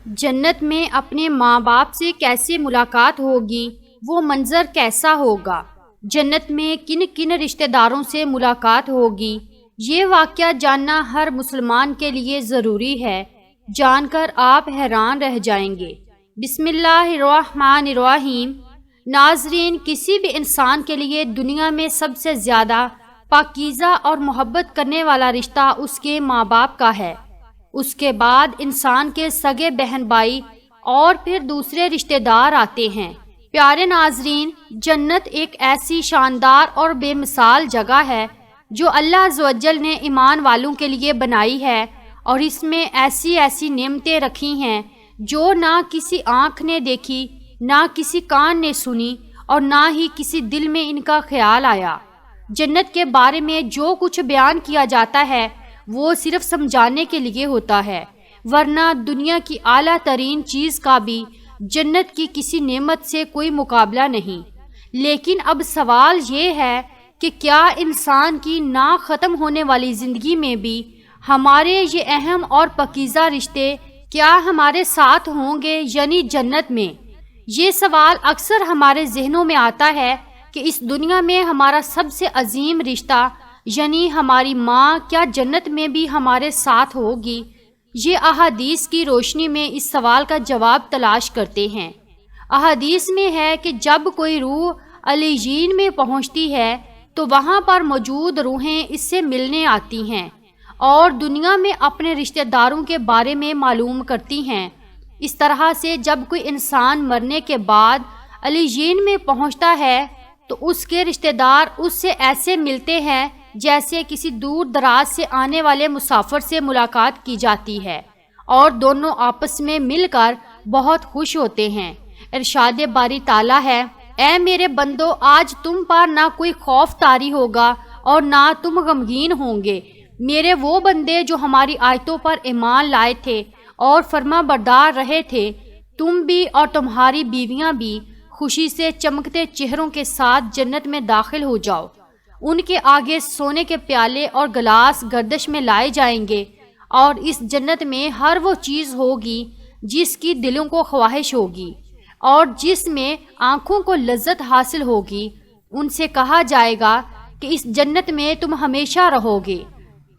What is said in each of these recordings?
جنت میں اپنے ماں باپ سے کیسے ملاقات ہوگی، وہ منظر کیسا ہوگا؟ جنت میں کن کن رشتہ داروں سے ملاقات ہوگی، یہ واقعہ جاننا ہر مسلمان کے لیے ضروری ہے۔ جان کر آپ حیران رہ جائیں گے۔ بسم اللہ الرحمن الرحیم۔ ناظرین، کسی بھی انسان کے لیے دنیا میں سب سے زیادہ پاکیزہ اور محبت کرنے والا رشتہ اس کے ماں باپ کا ہے۔ اس کے بعد انسان کے سگے بہن بھائی اور پھر دوسرے رشتہ دار آتے ہیں۔ پیارے ناظرین، جنت ایک ایسی شاندار اور بے مثال جگہ ہے جو اللہ عز و جل نے ایمان والوں کے لیے بنائی ہے، اور اس میں ایسی ایسی نعمتیں رکھی ہیں جو نہ کسی آنکھ نے دیکھی، نہ کسی کان نے سنی، اور نہ ہی کسی دل میں ان کا خیال آیا۔ جنت کے بارے میں جو کچھ بیان کیا جاتا ہے وہ صرف سمجھانے کے لیے ہوتا ہے، ورنہ دنیا کی اعلیٰ ترین چیز کا بھی جنت کی کسی نعمت سے کوئی مقابلہ نہیں۔ لیکن اب سوال یہ ہے کہ کیا انسان کی نہ ختم ہونے والی زندگی میں بھی ہمارے یہ اہم اور پاکیزہ رشتے کیا ہمارے ساتھ ہوں گے، یعنی جنت میں؟ یہ سوال اکثر ہمارے ذہنوں میں آتا ہے کہ اس دنیا میں ہمارا سب سے عظیم رشتہ یعنی ہماری ماں کیا جنت میں بھی ہمارے ساتھ ہوگی؟ یہ احادیث کی روشنی میں اس سوال کا جواب تلاش کرتے ہیں۔ احادیث میں ہے کہ جب کوئی روح علیین میں پہنچتی ہے تو وہاں پر موجود روحیں اس سے ملنے آتی ہیں اور دنیا میں اپنے رشتہ داروں کے بارے میں معلوم کرتی ہیں۔ اس طرح سے جب کوئی انسان مرنے کے بعد علیین میں پہنچتا ہے تو اس کے رشتہ دار اس سے ایسے ملتے ہیں جیسے کسی دور دراز سے آنے والے مسافر سے ملاقات کی جاتی ہے، اور دونوں آپس میں مل کر بہت خوش ہوتے ہیں۔ ارشاد باری تعالیٰ ہے، اے میرے بندو، آج تم پر نہ کوئی خوف طاری ہوگا اور نہ تم غمگین ہوں گے۔ میرے وہ بندے جو ہماری آیتوں پر ایمان لائے تھے اور فرما بردار رہے تھے، تم بھی اور تمہاری بیویاں بھی خوشی سے چمکتے چہروں کے ساتھ جنت میں داخل ہو جاؤ۔ ان کے آگے سونے کے پیالے اور گلاس گردش میں لائے جائیں گے، اور اس جنت میں ہر وہ چیز ہوگی جس کی دلوں کو خواہش ہوگی اور جس میں آنکھوں کو لذت حاصل ہوگی۔ ان سے کہا جائے گا کہ اس جنت میں تم ہمیشہ رہو گے۔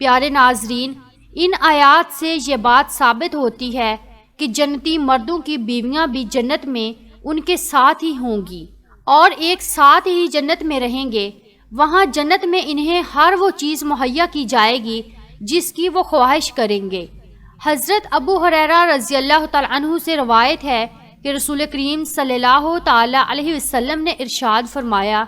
پیارے ناظرین، ان آیات سے یہ بات ثابت ہوتی ہے کہ جنتی مردوں کی بیویاں بھی جنت میں ان کے ساتھ ہی ہوں گی اور ایک ساتھ ہی جنت میں رہیں گے۔ وہاں جنت میں انہیں ہر وہ چیز مہیا کی جائے گی جس کی وہ خواہش کریں گے۔ حضرت ابو ہریرہ رضی اللہ تعالیٰ عنہ سے روایت ہے کہ رسول کریم صلی اللہ تعالیٰ علیہ وسلم نے ارشاد فرمایا،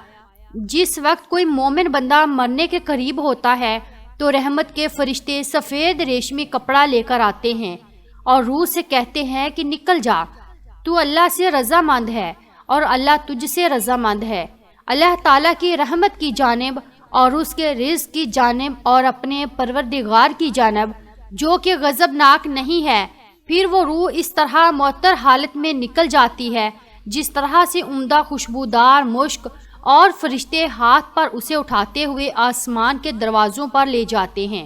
جس وقت کوئی مومن بندہ مرنے کے قریب ہوتا ہے تو رحمت کے فرشتے سفید ریشمی کپڑا لے کر آتے ہیں اور روح سے کہتے ہیں کہ نکل جا، تو اللہ سے رضامند ہے اور اللہ تجھ سے رضامند ہے، اللہ تعالیٰ کی رحمت کی جانب اور اس کے رزق کی جانب اور اپنے پروردگار کی جانب جو کہ غضبناک نہیں ہے۔ پھر وہ روح اس طرح معطر حالت میں نکل جاتی ہے جس طرح سے عمدہ خوشبودار مشک، اور فرشتے ہاتھ پر اسے اٹھاتے ہوئے آسمان کے دروازوں پر لے جاتے ہیں۔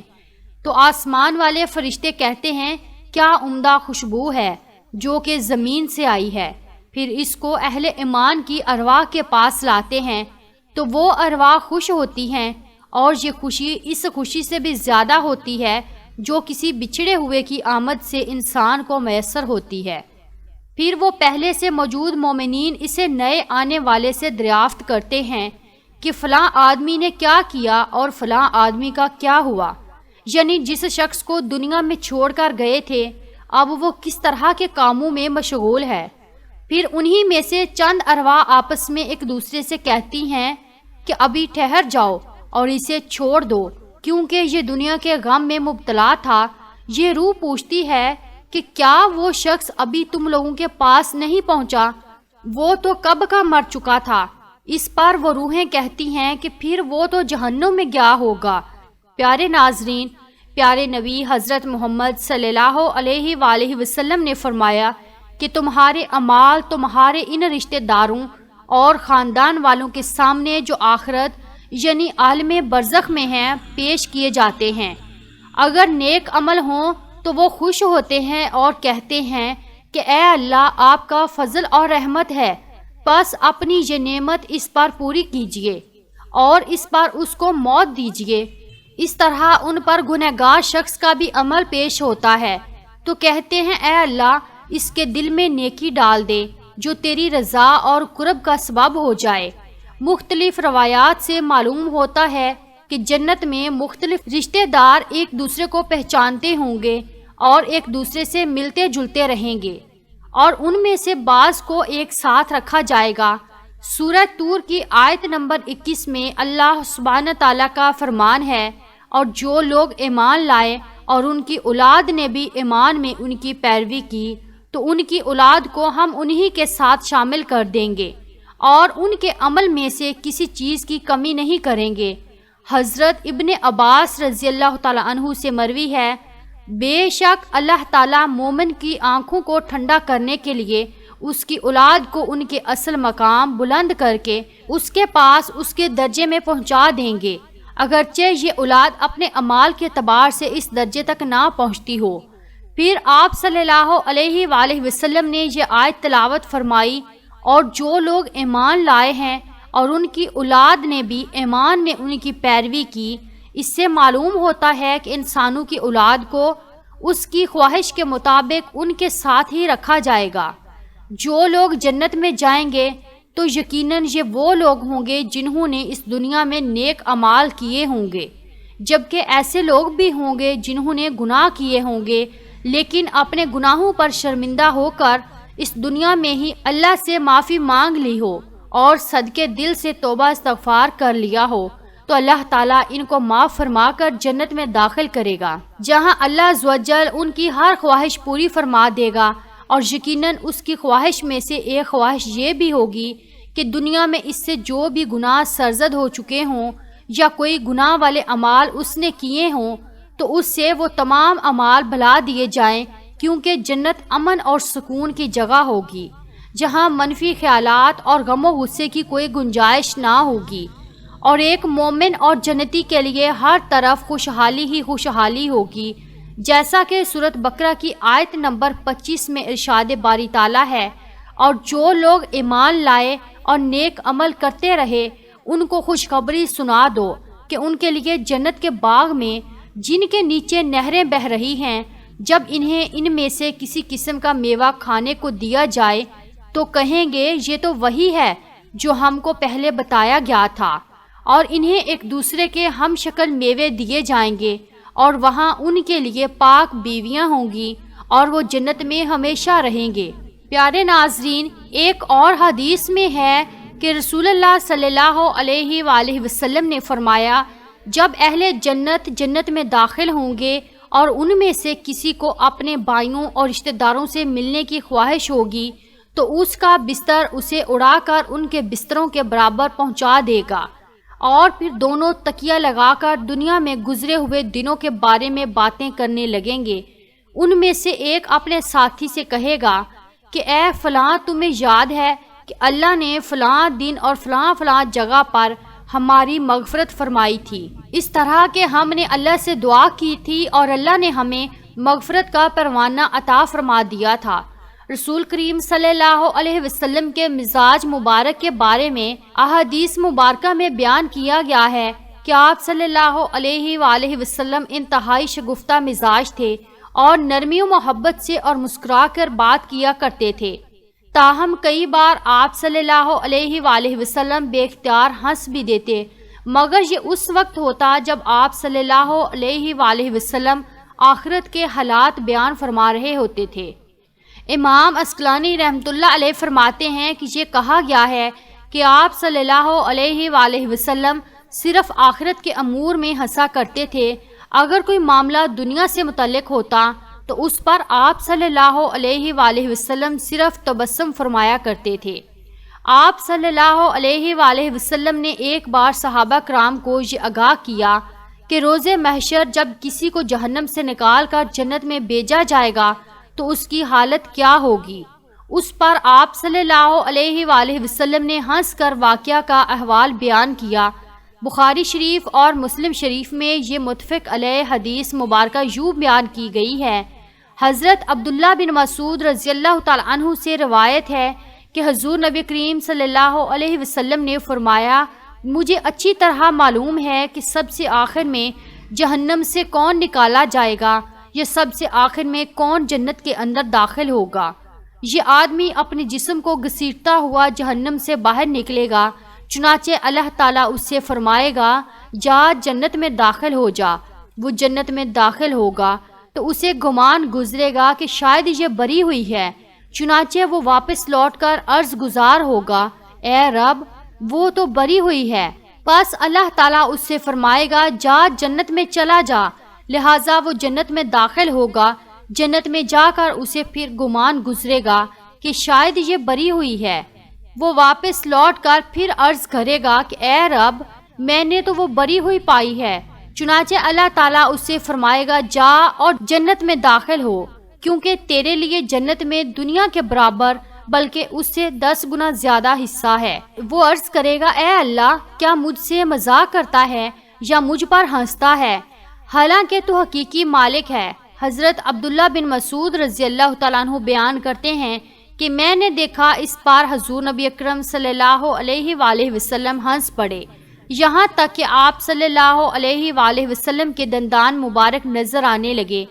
تو آسمان والے فرشتے کہتے ہیں، کیا عمدہ خوشبو ہے جو کہ زمین سے آئی ہے۔ پھر اس کو اہل ایمان کی ارواح کے پاس لاتے ہیں تو وہ ارواح خوش ہوتی ہیں، اور یہ خوشی اس خوشی سے بھی زیادہ ہوتی ہے جو کسی بچھڑے ہوئے کی آمد سے انسان کو میسر ہوتی ہے۔ پھر وہ پہلے سے موجود مومنین اسے نئے آنے والے سے دریافت کرتے ہیں کہ فلاں آدمی نے کیا کیا اور فلاں آدمی کا کیا ہوا، یعنی جس شخص کو دنیا میں چھوڑ کر گئے تھے اب وہ کس طرح کے کاموں میں مشغول ہے۔ پھر انہی میں سے چند ارواح آپس میں ایک دوسرے سے کہتی ہیں کہ ابھی ٹھہر جاؤ اور اسے چھوڑ دو، کیونکہ یہ دنیا کے غم میں مبتلا تھا۔ یہ روح پوچھتی ہے کہ کیا وہ شخص ابھی تم لوگوں کے پاس نہیں پہنچا؟ وہ تو کب کا مر چکا تھا۔ اس پر وہ روحیں کہتی ہیں کہ پھر وہ تو جہنم میں گیا ہوگا۔ پیارے ناظرین، پیارے نبی حضرت محمد صلی اللہ علیہ وآلہ وسلم نے فرمایا کہ تمہارے اعمال تمہارے ان رشتہ داروں اور خاندان والوں کے سامنے جو آخرت یعنی عالم برزخ میں ہیں پیش کیے جاتے ہیں۔ اگر نیک عمل ہوں تو وہ خوش ہوتے ہیں اور کہتے ہیں کہ اے اللہ آپ کا فضل اور رحمت ہے، بس اپنی یہ نعمت اس پر پوری کیجئے اور اس پر اس کو موت دیجئے۔ اس طرح ان پر گنہگار شخص کا بھی عمل پیش ہوتا ہے تو کہتے ہیں اے اللہ اس کے دل میں نیکی ڈال دے جو تیری رضا اور قرب کا سبب ہو جائے۔ مختلف روایات سے معلوم ہوتا ہے کہ جنت میں مختلف رشتہ دار ایک دوسرے کو پہچانتے ہوں گے اور ایک دوسرے سے ملتے جلتے رہیں گے، اور ان میں سے بعض کو ایک ساتھ رکھا جائے گا۔ سورہ طور کی آیت نمبر 21 میں اللہ سبحانہ تعالیٰ کا فرمان ہے، اور جو لوگ ایمان لائے اور ان کی اولاد نے بھی ایمان میں ان کی پیروی کی تو ان کی اولاد کو ہم انہی کے ساتھ شامل کر دیں گے اور ان کے عمل میں سے کسی چیز کی کمی نہیں کریں گے۔ حضرت ابن عباس رضی اللہ تعالیٰ عنہ سے مروی ہے، بے شک اللہ تعالیٰ مومن کی آنکھوں کو ٹھنڈا کرنے کے لیے اس کی اولاد کو ان کے اصل مقام بلند کر کے اس کے پاس اس کے درجے میں پہنچا دیں گے، اگرچہ یہ اولاد اپنے اعمال کے اعتبار سے اس درجے تک نہ پہنچتی ہو۔ پھر آپ صلی اللہ علیہ وآلہ وسلم نے یہ آیت تلاوت فرمائی، اور جو لوگ ایمان لائے ہیں اور ان کی اولاد نے بھی ایمان میں ان کی پیروی کی۔ اس سے معلوم ہوتا ہے کہ انسانوں کی اولاد کو اس کی خواہش کے مطابق ان کے ساتھ ہی رکھا جائے گا۔ جو لوگ جنت میں جائیں گے تو یقیناً یہ وہ لوگ ہوں گے جنہوں نے اس دنیا میں نیک اعمال کیے ہوں گے، جبکہ ایسے لوگ بھی ہوں گے جنہوں نے گناہ کیے ہوں گے لیکن اپنے گناہوں پر شرمندہ ہو کر اس دنیا میں ہی اللہ سے معافی مانگ لی ہو اور صدقے دل سے توبہ استغفار کر لیا ہو، تو اللہ تعالیٰ ان کو معاف فرما کر جنت میں داخل کرے گا، جہاں اللہ عز و جل ان کی ہر خواہش پوری فرما دے گا۔ اور یقیناً اس کی خواہش میں سے ایک خواہش یہ بھی ہوگی کہ دنیا میں اس سے جو بھی گناہ سرزد ہو چکے ہوں یا کوئی گناہ والے اعمال اس نے کیے ہوں تو اس سے وہ تمام اعمال بھلا دیے جائیں، کیونکہ جنت امن اور سکون کی جگہ ہوگی جہاں منفی خیالات اور غم و غصے کی کوئی گنجائش نہ ہوگی، اور ایک مومن اور جنتی کے لیے ہر طرف خوشحالی ہی خوشحالی ہوگی، جیسا کہ سورۃ بقرہ کی آیت نمبر 25 میں ارشاد باری تعالیٰ ہے، اور جو لوگ ایمان لائے اور نیک عمل کرتے رہے ان کو خوشخبری سنا دو کہ ان کے لیے جنت کے باغ میں جن کے نیچے نہریں بہہ رہی ہیں، جب انہیں ان میں سے کسی قسم کا میوہ کھانے کو دیا جائے تو کہیں گے یہ تو وہی ہے جو ہم کو پہلے بتایا گیا تھا، اور انہیں ایک دوسرے کے ہم شکل میوے دیے جائیں گے، اور وہاں ان کے لیے پاک بیویاں ہوں گی اور وہ جنت میں ہمیشہ رہیں گے۔ پیارے ناظرین، ایک اور حدیث میں ہے کہ رسول اللہ صلی اللہ علیہ وآلہ وسلم نے فرمایا، جب اہل جنت جنت میں داخل ہوں گے اور ان میں سے کسی کو اپنے بھائیوں اور رشتہ داروں سے ملنے کی خواہش ہوگی تو اس کا بستر اسے اڑا کر ان کے بستروں کے برابر پہنچا دے گا، اور پھر دونوں تکیہ لگا کر دنیا میں گزرے ہوئے دنوں کے بارے میں باتیں کرنے لگیں گے۔ ان میں سے ایک اپنے ساتھی سے کہے گا کہ اے فلاں، تمہیں یاد ہے کہ اللہ نے فلاں دن اور فلاں فلاں جگہ پر ہماری مغفرت فرمائی تھی، اس طرح کہ ہم نے اللہ سے دعا کی تھی اور اللہ نے ہمیں مغفرت کا پروانہ عطا فرما دیا تھا۔ رسول کریم صلی اللہ علیہ وسلم کے مزاج مبارک کے بارے میں احادیث مبارکہ میں بیان کیا گیا ہے کہ آپ صلی اللہ علیہ وآلہ وسلم انتہائی شگفتہ مزاج تھے اور نرمی و محبت سے اور مسکرا کر بات کیا کرتے تھے، تاہم کئی بار آپ صلی اللہ علیہ وآلہ وسلم بے اختیار ہنس بھی دیتے، مگر یہ اس وقت ہوتا جب آپ صلی اللہ علیہ وآلہ وسلم آخرت کے حالات بیان فرما رہے ہوتے تھے۔ امام عسقلانی رحمۃ اللہ علیہ فرماتے ہیں کہ یہ کہا گیا ہے کہ آپ صلی اللہ علیہ وآلہ وسلم صرف آخرت کے امور میں ہنسا کرتے تھے، اگر کوئی معاملہ دنیا سے متعلق ہوتا تو اس پر آپ صلی اللہ علیہ وآلہ وسلم صرف تبسم فرمایا کرتے تھے۔ آپ صلی اللہ علیہ وآلہ وسلم نے ایک بار صحابہ کرام کو یہ آگاہ کیا کہ روز محشر جب کسی کو جہنم سے نکال کر جنت میں بھیجا جائے گا تو اس کی حالت کیا ہوگی۔ اس پر آپ صلی اللہ علیہ وآلہ وسلم نے ہنس کر واقعہ کا احوال بیان کیا۔ بخاری شریف اور مسلم شریف میں یہ متفق علیہ حدیث مبارکہ یوں بیان کی گئی ہے، حضرت عبداللہ بن مسعود رضی اللہ تعالیٰ عنہ سے روایت ہے کہ حضور نبی کریم صلی اللہ علیہ وسلم نے فرمایا، مجھے اچھی طرح معلوم ہے کہ سب سے آخر میں جہنم سے کون نکالا جائے گا یا سب سے آخر میں کون جنت کے اندر داخل ہوگا۔ یہ آدمی اپنے جسم کو گھسیٹتا ہوا جہنم سے باہر نکلے گا، چنانچہ اللہ تعالیٰ اس سے فرمائے گا جا جنت میں داخل ہو جا۔ وہ جنت میں داخل ہوگا تو اسے گمان گزرے گا کہ شاید یہ بری ہوئی ہے، چنانچہ وہ واپس لوٹ کر عرض گزار ہوگا، اے رب وہ تو بری ہوئی ہے۔ پس اللہ تعالیٰ اس سے فرمائے گا جا جنت میں چلا جا، لہٰذا وہ جنت میں داخل ہوگا۔ جنت میں جا کر اسے پھر گمان گزرے گا کہ شاید یہ بری ہوئی ہے۔ وہ واپس لوٹ کر پھر عرض کرے گا کہ اے رب میں نے تو وہ بری ہوئی پائی ہے، چنانچہ اللہ تعالیٰ اس سے فرمائے گا جا اور جنت میں داخل ہو، کیونکہ تیرے لیے جنت میں دنیا کے برابر بلکہ اس سے 10 گنا زیادہ حصہ ہے۔ وہ عرض کرے گا اے اللہ کیا مجھ سے مذاق کرتا ہے یا مجھ پر ہنستا ہے، حالانکہ تو حقیقی مالک ہے۔ حضرت عبداللہ بن مسعود رضی اللہ تعالیٰ عنہ بیان کرتے ہیں کہ میں نے دیکھا اس بار حضور نبی اکرم صلی اللہ علیہ وآلہ وسلم ہنس پڑے، یہاں تک کہ آپ صلی اللہ علیہ وآلہ وسلم کے دندان مبارک نظر آنے لگے۔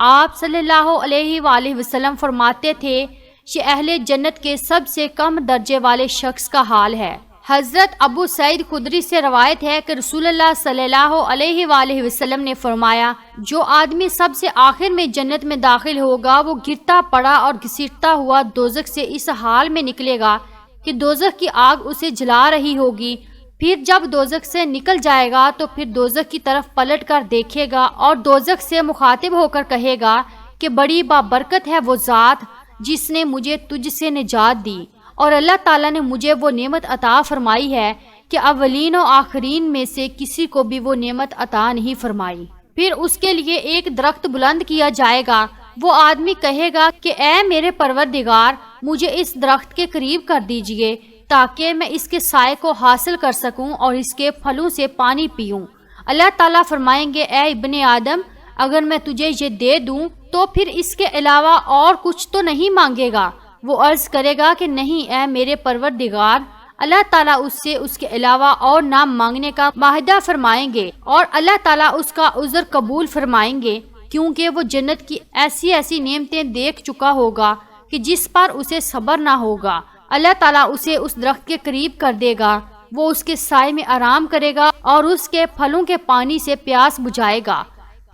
آپ صلی اللہ علیہ وآلہ وسلم فرماتے تھے یہ اہل جنت کے سب سے کم درجے والے شخص کا حال ہے۔ حضرت ابو سعید خدری سے روایت ہے کہ رسول اللہ صلی اللہ علیہ وآلہ وسلم نے فرمایا، جو آدمی سب سے آخر میں جنت میں داخل ہوگا وہ گرتا پڑا اور گھسیٹتا ہوا دوزخ سے اس حال میں نکلے گا کہ دوزخ کی آگ اسے جلا رہی ہوگی۔ پھر جب دوزخ سے نکل جائے گا تو پھر دوزخ کی طرف پلٹ کر دیکھے گا اور دوزخ سے مخاطب ہو کر کہے گا کہ بڑی بابرکت ہے وہ ذات جس نے مجھے تجھ سے نجات دی، اور اللہ تعالیٰ نے مجھے وہ نعمت عطا فرمائی ہے کہ اولین و آخرین میں سے کسی کو بھی وہ نعمت عطا نہیں فرمائی۔ پھر اس کے لیے ایک درخت بلند کیا جائے گا، وہ آدمی کہے گا کہ اے میرے پروردگار مجھے اس درخت کے قریب کر دیجئے تاکہ میں اس کے سائے کو حاصل کر سکوں اور اس کے پھلوں سے پانی پیوں۔ اللہ تعالیٰ فرمائیں گے اے ابن آدم اگر میں تجھے یہ دے دوں تو پھر اس کے علاوہ اور کچھ تو نہیں مانگے گا؟ وہ عرض کرے گا کہ نہیں اے میرے پروردگار۔ اللہ تعالیٰ اس سے اس کے علاوہ اور نہ مانگنے کا معاہدہ فرمائیں گے اور اللہ تعالیٰ اس کا عذر قبول فرمائیں گے، کیونکہ وہ جنت کی ایسی ایسی نعمتیں دیکھ چکا ہوگا کہ جس پر اسے صبر نہ ہوگا۔ اللہ تعالیٰ اسے اس درخت کے قریب کر دے گا، وہ اس کے سائے میں آرام کرے گا اور اس کے پھلوں کے پانی سے پیاس بجھائے گا۔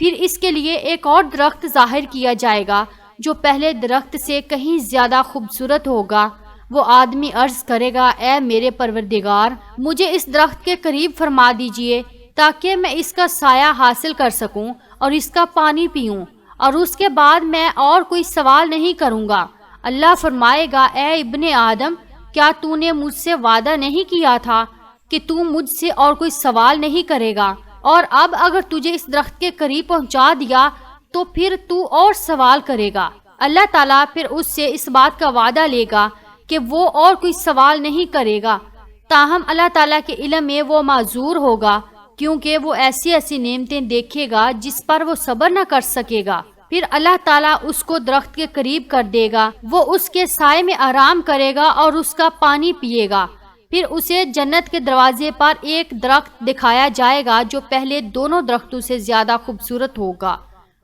پھر اس کے لیے ایک اور درخت ظاہر کیا جائے گا جو پہلے درخت سے کہیں زیادہ خوبصورت ہوگا۔ وہ آدمی عرض کرے گا اے میرے پروردگار مجھے اس درخت کے قریب فرما دیجئے تاکہ میں اس کا سایہ حاصل کر سکوں اور اس کا پانی پیوں، اور اس کے بعد میں اور کوئی سوال نہیں کروں گا۔ اللہ فرمائے گا اے ابن آدم کیا تو نے مجھ سے وعدہ نہیں کیا تھا کہ تو مجھ سے اور کوئی سوال نہیں کرے گا، اور اب اگر تجھے اس درخت کے قریب پہنچا دیا تو پھر تو اور سوال کرے گا۔ اللہ تعالیٰ پھر اس سے اس بات کا وعدہ لے گا کہ وہ اور کوئی سوال نہیں کرے گا، تاہم اللہ تعالیٰ کے علم میں وہ معذور ہوگا کیونکہ وہ ایسی ایسی نعمتیں دیکھے گا جس پر وہ صبر نہ کر سکے گا۔ پھر اللہ تعالیٰ اس کو درخت کے قریب کر دے گا، وہ اس کے سائے میں آرام کرے گا اور اس کا پانی پیے گا۔ پھر اسے جنت کے دروازے پر ایک درخت دکھایا جائے گا جو پہلے دونوں درختوں سے زیادہ خوبصورت ہوگا۔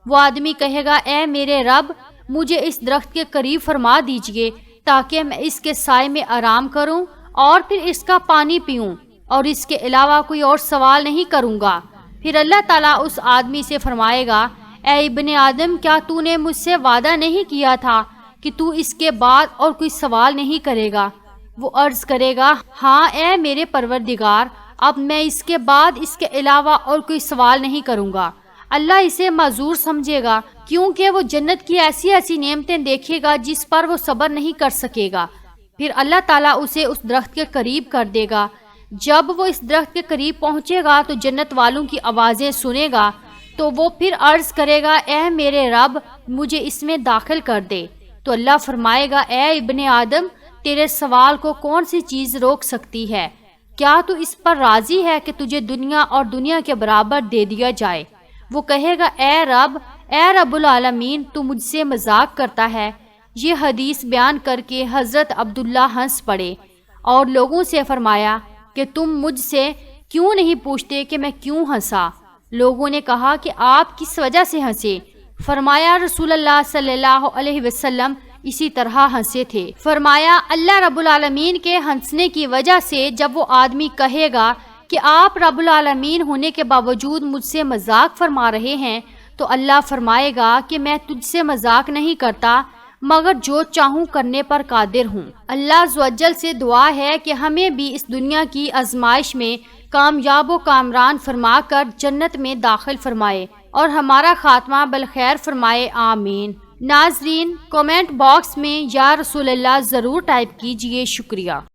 وہ آدمی کہے گا اے میرے رب مجھے اس درخت کے قریب فرما دیجئے تاکہ میں اس کے سائے میں آرام کروں اور پھر اس کا پانی پیوں، اور اس کے علاوہ کوئی اور سوال نہیں کروں گا۔ پھر اللہ تعالیٰ اس آدمی سے فرمائے گا اے ابن آدم کیا تو نے مجھ سے وعدہ نہیں کیا تھا کہ تو اس کے بعد اور کوئی سوال نہیں کرے گا؟ وہ عرض کرے گا ہاں اے میرے پروردگار اب میں اس کے بعد اس کے علاوہ اور کوئی سوال نہیں کروں گا۔ اللہ اسے معذور سمجھے گا کیونکہ وہ جنت کی ایسی ایسی نعمتیں دیکھے گا جس پر وہ صبر نہیں کر سکے گا۔ پھر اللہ تعالیٰ اسے اس درخت کے قریب کر دے گا۔ جب وہ اس درخت کے قریب پہنچے گا تو جنت والوں کی آوازیں سنے گا، تو وہ پھر عرض کرے گا اے میرے رب مجھے اس میں داخل کر دے۔ تو اللہ فرمائے گا اے ابن آدم تیرے سوال کو کون سی چیز روک سکتی ہے؟ کیا تو اس پر راضی ہے کہ تجھے دنیا اور دنیا کے برابر دے دیا جائے؟ وہ کہے گا اے رب اے رب العالمین تو مجھ سے مذاق کرتا ہے۔ یہ حدیث بیان کر کے حضرت عبداللہ ہنس پڑے اور لوگوں سے فرمایا کہ تم مجھ سے کیوں نہیں پوچھتے کہ میں کیوں ہنسا؟ لوگوں نے کہا کہ آپ کس وجہ سے ہنسے؟ فرمایا رسول اللہ صلی اللہ علیہ وسلم اسی طرح ہنسے تھے۔ فرمایا اللہ رب العالمین کے ہنسنے کی وجہ سے جب وہ آدمی کہے گا کہ آپ رب العالمین ہونے کے باوجود مجھ سے مذاق فرما رہے ہیں، تو اللہ فرمائے گا کہ میں تجھ سے مذاق نہیں کرتا مگر جو چاہوں کرنے پر قادر ہوں۔ اللہ عز و جل سے دعا ہے کہ ہمیں بھی اس دنیا کی آزمائش میں کامیاب و کامران فرما کر جنت میں داخل فرمائے اور ہمارا خاتمہ بالخیر فرمائے، آمین۔ ناظرین، کومنٹ باکس میں یا رسول اللہ ضرور ٹائپ کیجئے۔ شکریہ۔